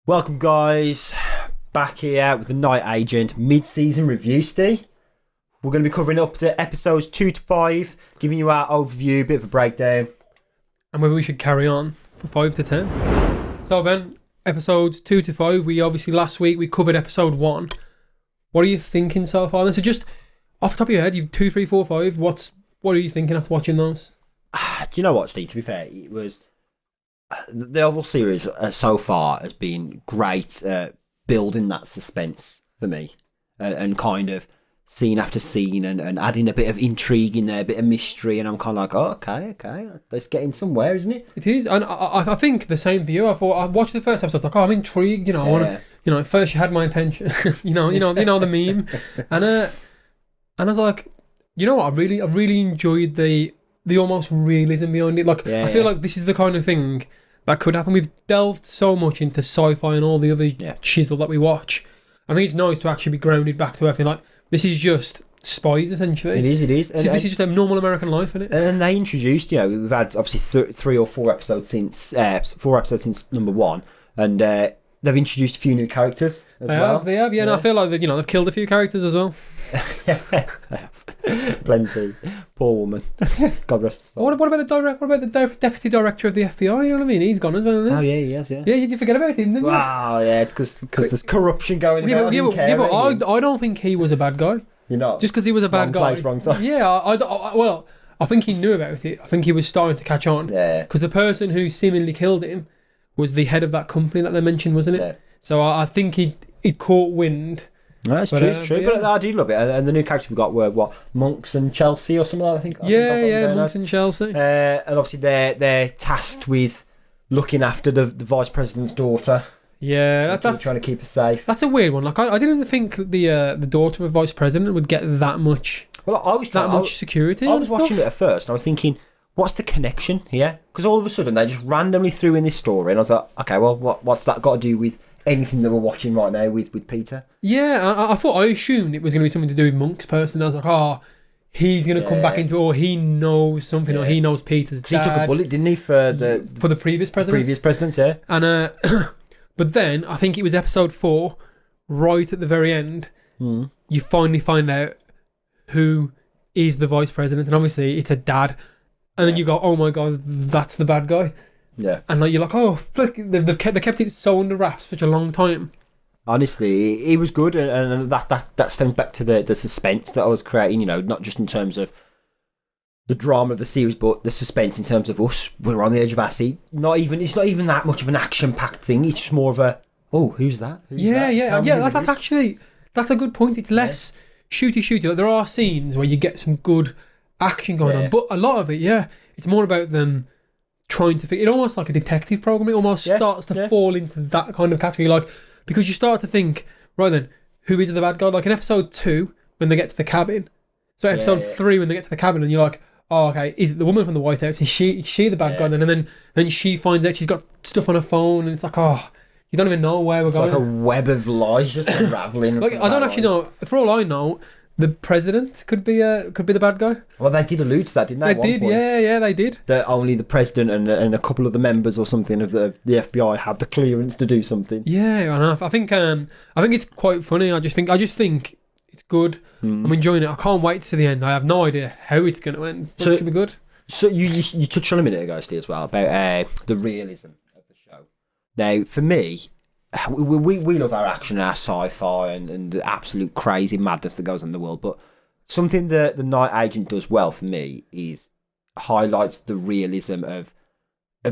Welcome, guys. Back here with the Night Agent mid-season review, Steve. We're going to be covering up to episodes 2 to 5, giving you our overview, a bit of a breakdown. And whether we should carry on for 5 to 10. So, Ben, episodes 2 to 5, last week we covered episode 1. What are you thinking so far? And so just off the top of your head, you've 2, 3, 4, 5. What are you thinking after watching those? Do you know what, Steve? To be fair, it was... The overall series so far has been great building that suspense for me and kind of scene after scene and adding a bit of intrigue in there, a bit of mystery, and I'm kind of like, oh, okay, let's get in somewhere, isn't it? It is, and I think the same for you. I watched the first episode, I was like, oh, I'm intrigued, I want to, at first you had my attention, you know the meme, and I was like, you know what, I really enjoyed the almost realism behind it. I feel like this is the kind of thing that could happen. We've delved so much into sci-fi and all the other chisel that we watch. I think it's nice to actually be grounded back to earth. Like, this is just spies, essentially. It is. This is just a normal American life, isn't it? And they introduced, we've had obviously 3 or 4 episodes since number 1, and they've introduced a few new characters as well. They have, and I feel like they've killed a few characters as well. Plenty. Poor woman. God rest his soul. What about the deputy director of the FBI? You know what I mean? He's gone as well, isn't he? Oh yeah, he has. Yeah. Yeah, did you forget about him? Didn't you? Wow, yeah, it's because there's corruption going on. But I don't think he was a bad guy. You're not. Just because he was a bad guy. Wrong place, wrong time. Yeah, I think he knew about it. I think he was starting to catch on. Yeah. Because the person who seemingly killed him was the head of that company that they mentioned, wasn't it? Yeah. So I think he'd caught wind. No, it's true, it's true. But I do love it. And the new characters we got were, Monks and Chelsea or something like that, I think. Monks and Chelsea. And obviously they're tasked with looking after the vice president's daughter. Yeah, that's trying to keep her safe. That's a weird one. Like, I didn't think the daughter of vice president would get that much. Well, much security. I was watching it at first, and I was thinking, what's the connection here? Because all of a sudden they just randomly threw in this story, and I was like, okay, well, what's that got to do with anything that we're watching right now with Peter? Yeah, I assumed it was going to be something to do with Monk's person. I was like, oh, he's going to come back into, or he knows something, or he knows Peter's dad. He took a bullet, didn't he, for the previous president? Previous president, yeah. And but then I think it was episode 4, right at the very end, you finally find out who is the vice president, and obviously it's a dad. And then you go, oh my god, that's the bad guy. Yeah. And you're like, oh, look, they kept it so under wraps for such a long time. Honestly, it was good, and that stems back to the suspense that I was creating, not just in terms of the drama of the series, but the suspense in terms of us. We're on the edge of our seat. It's not even that much of an action-packed thing. It's just more of a, oh, who's that? That's a good point. It's less shooty. Like, there are scenes where you get some good action going on, but a lot of it, it's more about them trying to figure. It almost like a detective program. It almost starts to fall into that kind of category, like, because you start to think, right then, who is the bad guy? Like in episode 2 when they get to the cabin. So episode 3 when they get to the cabin, and you're like, oh, okay, is it the woman from the White House? Is she the bad guy? And then she finds out she's got stuff on her phone, and it's like, oh, you don't even know where we're going. It's like a web of lies just unraveling. Like, I don't actually know. For all I know, the president could be the bad guy. Well, they did allude to that, didn't they? They did, yeah, they did. That only the president and a couple of the members or something of the FBI have the clearance to do something. Yeah, I know. I think it's quite funny. I just think it's good. I'm enjoying it. I can't wait to see the end. I have no idea how it's going to end, but it should be good. So you touched on a minute ago, Steve, as well about the realism of the show. Now, for me, we love our action and our sci-fi and the absolute crazy madness that goes on in the world, but something that the Night Agent does well for me is highlights the realism of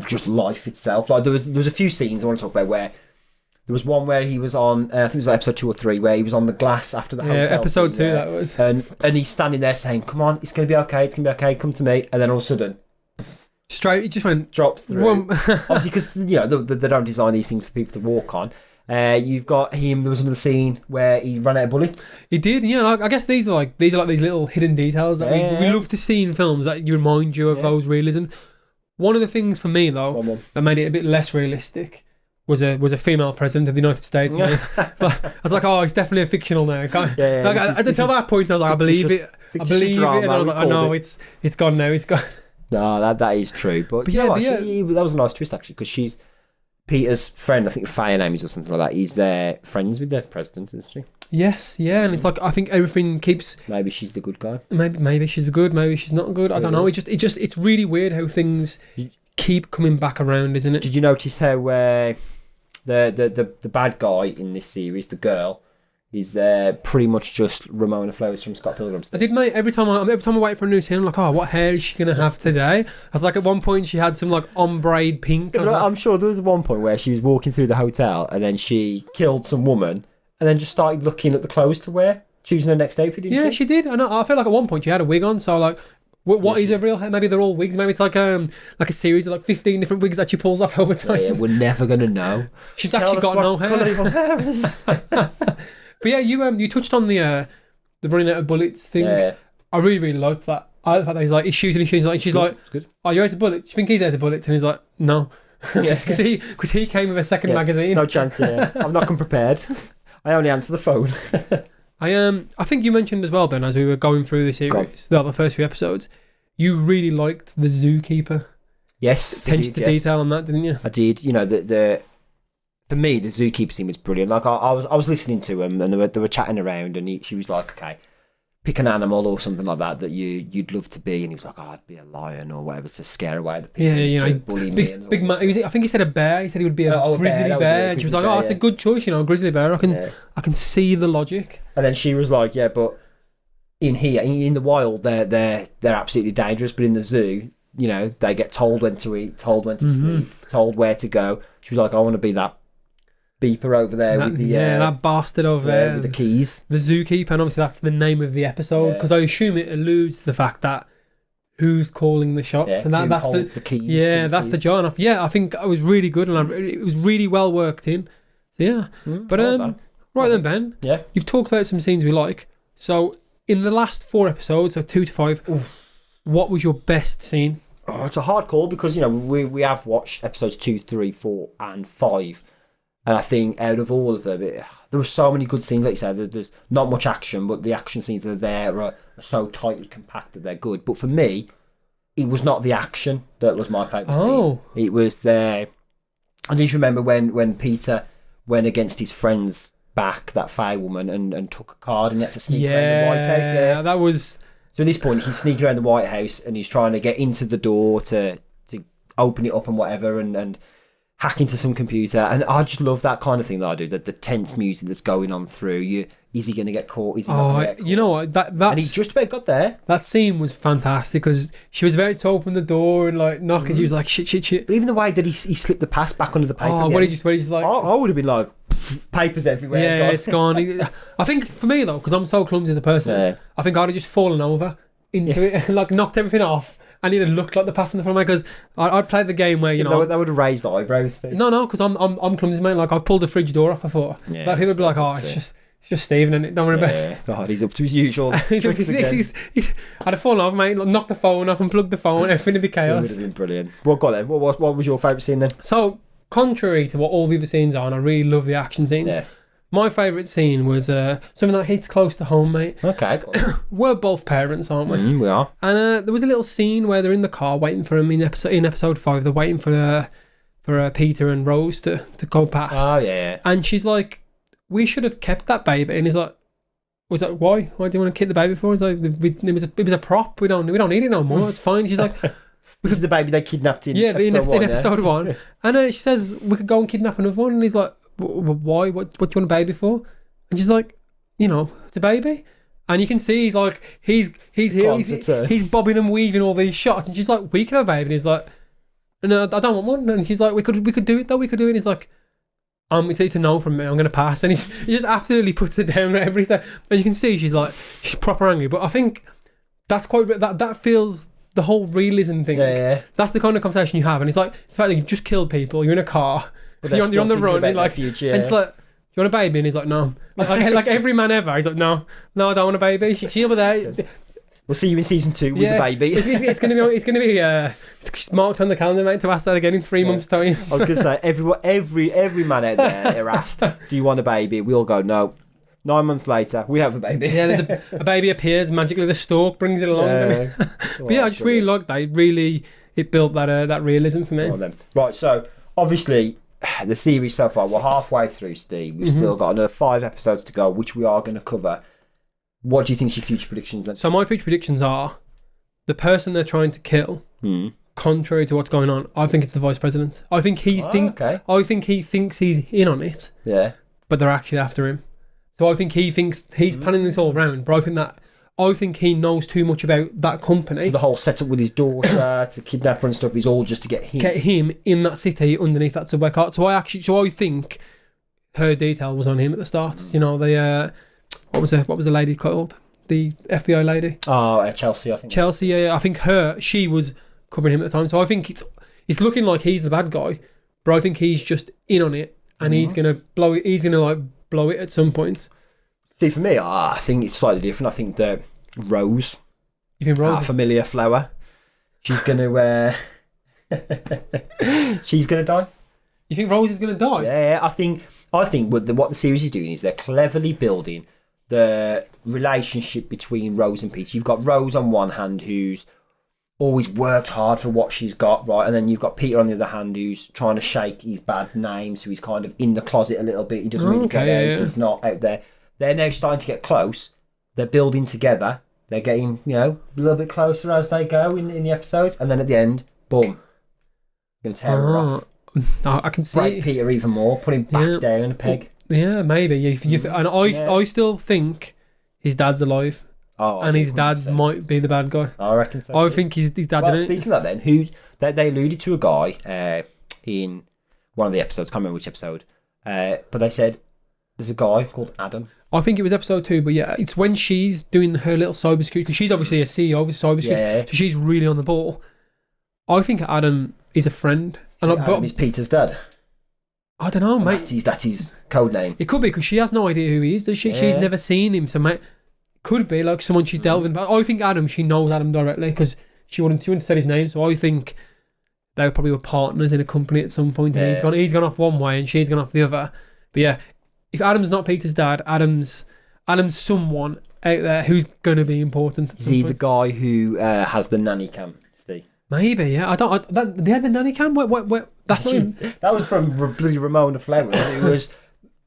just life itself. Like there was a few scenes I want to talk about where there was one where he was on, I think it was like episode 2 or 3, where he was on the glass after the hotel. Yeah, episode 2 that was. And he's standing there saying, come on, it's going to be okay, come to me. And then all of a sudden, straight, it just went... drops through. Obviously, because, they don't design these things for people to walk on. You've got him, there was another scene where he ran out of bullets. He did, I guess these are like these little hidden details that we love to see in films that you remind you of those realism. One of the things for me, though, that made it a bit less realistic was a female president of the United States. I was like, oh, it's definitely a fictional now. Until that point, I was like, I believe it. And I was like, oh no, it's gone now. It's gone. No, that is true. But that was a nice twist actually, because she's Peter's friend, I think Faye name is or something like that, he's friends with the president, isn't she? Yes, yeah, and it's like I think everything keeps. Maybe she's the good guy. Maybe she's good. Maybe she's not good. I don't know. It's really weird how things keep coming back around, isn't it? Did you notice how the bad guy in this series, the girl, is pretty much just Ramona Flowers from Scott Pilgrim's? I did, mate. Every time I wait for a new scene, I'm like, oh, what hair is she gonna have today? I was like, at one point she had some like ombre pink. Yeah, I'm sure there was one point where she was walking through the hotel and then she killed some woman. And then just started looking at the clothes to wear, choosing her next outfit, didn't she? Yeah, she did. And I feel like at one point she had a wig on, so like, what is a real hair? Maybe they're all wigs. Maybe it's like a series of like 15 different wigs that she pulls off over time. Yeah, we're never going to know. She's actually got no hair. But yeah, you touched on the running out of bullets thing. Yeah. I really, really liked that. I like the fact that he's shooting and shooting. Like, she's like, "Oh, you're out of bullets? Do you think he's out of bullets?" And he's like, "No." Because he came with a second magazine. No chance, yeah. I've not come prepared. I only answer the phone. I think you mentioned as well, Ben, as we were going through the series, the first few episodes, you really liked the Zookeeper. Yes, attention to detail on that, didn't you? I did. You know, for me, the Zookeeper scene was brilliant. Like I was listening to him, and they were chatting around, and she was like, "Okay, pick an animal or something like that you'd love to be," and he was like, "Oh, I'd be a lion or whatever to scare away the people." Yeah, you know, big man. I think he said a bear. He said he would be a grizzly bear, and she was like, "Oh, it's a good choice, you know, a grizzly bear. I can see the logic." And then she was like, "Yeah, but in here, in the wild, they're absolutely dangerous, but in the zoo, you know, they get told when to eat, told when to sleep, told where to go." She was like, "I want to be that beeper over there with the that bastard over there with the keys, the Zookeeper," and obviously that's the name of the episode because I assume it alludes to the fact that who's calling the shots, and that's the keys. Yeah, that's the John. Yeah, I think it was really good, and it was really well worked in. So yeah, but right then, Ben. Yeah, you've talked about some scenes we like. So in the last 4 episodes, so 2 to 5, what was your best scene? Oh, it's a hard call because you know we have watched episodes 2, 3, 4, and 5. And I think out of all of them, there were so many good scenes, like you said. There's not much action, but the action scenes that are there are so tightly compacted, they're good. But for me, it was not the action that was my favourite scene. It was I don't even remember when Peter went against his friend's back, that Faye woman, and took a card and he had to sneak around the White House. Yeah, that was... So at this point, he's sneaking around the White House and he's trying to get into the door to open it up and whatever, and hack into some computer, and I just love that kind of thing that I do. The tense music that's going on through you. Is he going to get caught? Is he not going to get caught? You know what? And he just about got there. That scene was fantastic because she was about to open the door and like knock, and she was like shit. But even the way that he slipped the pass back under the paper. Oh, what he just like. I would have been like papers everywhere. Yeah, it's gone. I think for me though, because I'm so clumsy as a person, I think I'd have just fallen over into it and like knocked everything off. And it looked like the pass in the front because I'd played the game where, you know... That would have raised eyebrows. No, because I'm clumsy, mate. Like, I've pulled the fridge door off before. Yeah, like, people would be like, "Oh, it's just Stephen, and don't worry about it." God, he's up to his usual I'd have fallen off, mate. Like, knocked the phone off, unplugged the phone, everything would be chaos. It would have been brilliant. What was your favourite scene then? So, contrary to what all the other scenes are, and I really love the action scenes... Yeah. My favourite scene was something that hits close to home, mate. Okay. We're both parents, aren't we? We are. And there was a little scene where they're in the car waiting for him in episode 5. They're waiting for Peter and Rose to go past. Oh, yeah. And she's like, "We should have kept that baby." And he's like, "Was that why? Why do you want to keep the baby for?" He's like, "It was a prop. We don't need it no more. It's fine." She's like... This is the baby they kidnapped in episode 1. And she says, "We could go and kidnap another one." And he's like... "Why? What do you want a baby for?" And she's like, "You know, it's a baby." And you can see he's like, he's bobbing and weaving all these shots. And she's like, "We can have a baby." And he's like, "No, I don't want one." And she's like, we could do it though. We could do it. And he's like, "It's a no from me. I'm going to pass." And he just absolutely puts it down at every step. And you can see she's proper angry. But I think that's that feels the whole realism thing. Yeah. That's the kind of conversation you have. And it's like, it's the fact that you just killed people. You're in a car. You're on the run, and like, future, and it's like, "Do you want a baby?" And he's like, "No." Like every man ever, he's like, "No, I don't want a baby." She'll be there. We'll see you in season 2 with the baby. It's gonna be it's marked on the calendar, mate, to ask that again in 3 months' time. I was gonna say every man out there are asked, "Do you want a baby?" We all go, "No." 9 months later, we have a baby. Yeah, there's a baby appears magically. The stork brings it along. Yeah. But yeah, I just really liked that. It built that realism for me. Right, so obviously, the series so far, we're halfway through, Steve. We've still got another 5 episodes to go, which we are going to cover. What do you think's your future predictions then? So my future predictions are the person they're trying to kill, contrary to what's going on, I think it's the vice president. I think he thinks he's in on it. Yeah. But they're actually after him. So I think he thinks he's planning this all around, but I think he knows too much about that company. So the whole setup with his daughter to kidnap her and stuff is all just to get him in that city underneath that subway cart. So I think her detail was on him at the start. You know, the what was the lady called? The FBI lady. Oh, Chelsea, I think. Chelsea, yeah. I think she was covering him at the time. So I think it's looking like he's the bad guy, but I think he's just in on it, and he's gonna blow it. He's gonna blow it at some point. See, for me, I think it's slightly different. I think that Rose, you think Rose, our familiar flower, she's gonna she's gonna die. You think Rose is gonna die? Yeah, I think what the series is doing is they're cleverly building the relationship between Rose and Peter. You've got Rose on one hand, who's always worked hard for what she's got, right? And then you've got Peter on the other hand, who's trying to shake his bad name, so he's kind of in the closet a little bit. He doesn't really get out. He's not out there. They're now starting to get close. They're building together. They're getting, a little bit closer as they go in the episodes. And then at the end, boom. Going to tear her off. No, I can see Break Peter even more. Put him back down a peg. Yeah, maybe. And I still think his dad's alive. Oh, and his dad might be the bad guy. I reckon so. I think his dad's in it. Speaking of that then, they alluded to a guy in one of the episodes. I can't remember which episode. But they said there's a guy called Adam. I think it was episode 2, but yeah, it's when she's doing her little cybersecurity, because she's obviously a CEO of cybersecurity, so she's really on the ball. I think Adam is a friend. Adam is Peter's dad. I don't know, mate. That's his code name. It could be, because she has no idea who he is, does she? Yeah. She's never seen him, so mate, could be like someone she's dealt with. But I think she knows Adam directly, because she wouldn't say his name, so I think they probably were partners in a company at some point, and he's gone off one way and she's gone off the other. But yeah, if Adam's not Peter's dad, Adam's someone out there who's going to be important. Is he the guy who has the nanny cam, Steve? Maybe, yeah. They had the nanny cam? What? That's not even... That was from bloody Ramona Flowers. It was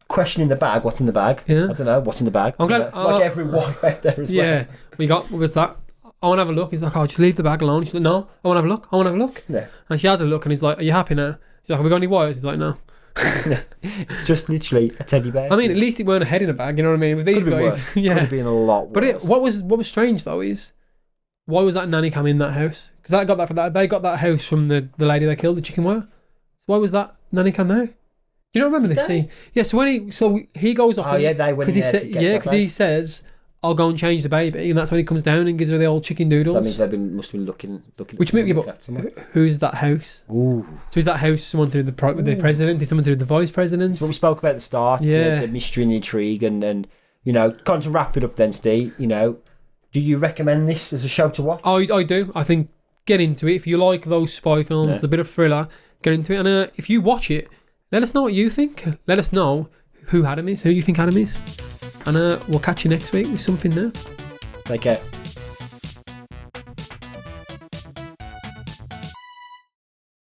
questioning the bag. What's in the bag? Yeah. I don't know. What's in the bag? I'm glad, like every wife out there as well. Yeah. What's that? I want to have a look. He's like, just leave the bag alone. She's like, no, I want to have a look. Yeah. And she has a look and he's like, are you happy now? She's like, have we got any wires? He's like, no. It's just literally a teddy bear. I mean, at least it weren't a head in a bag, you know what I mean? With these guys, could have been a lot worse. But what was strange though is, why was that nanny cam in that house? Because they got that house from the lady they killed, the chicken wire. So why was that nanny cam there? Do you not remember this scene? Yeah. So he goes off. Oh yeah, they went because he says, I'll go and change the baby, and that's when he comes down and gives her the old chicken doodles. So that means must have been looking. Which movie? But who's that house? Ooh. So is that house someone to do with the president? Is someone to do with the vice president? That's what we spoke about at the start. Yeah. The mystery and the intrigue, and kind of to wrap it up then, Steve. Do you recommend this as a show to watch? I do. I think get into it if you like those spy films, the bit of thriller. Get into it, and if you watch it, let us know what you think. Let us know who Adam is, who you think Adam is. And we'll catch you next week with something new. Take care.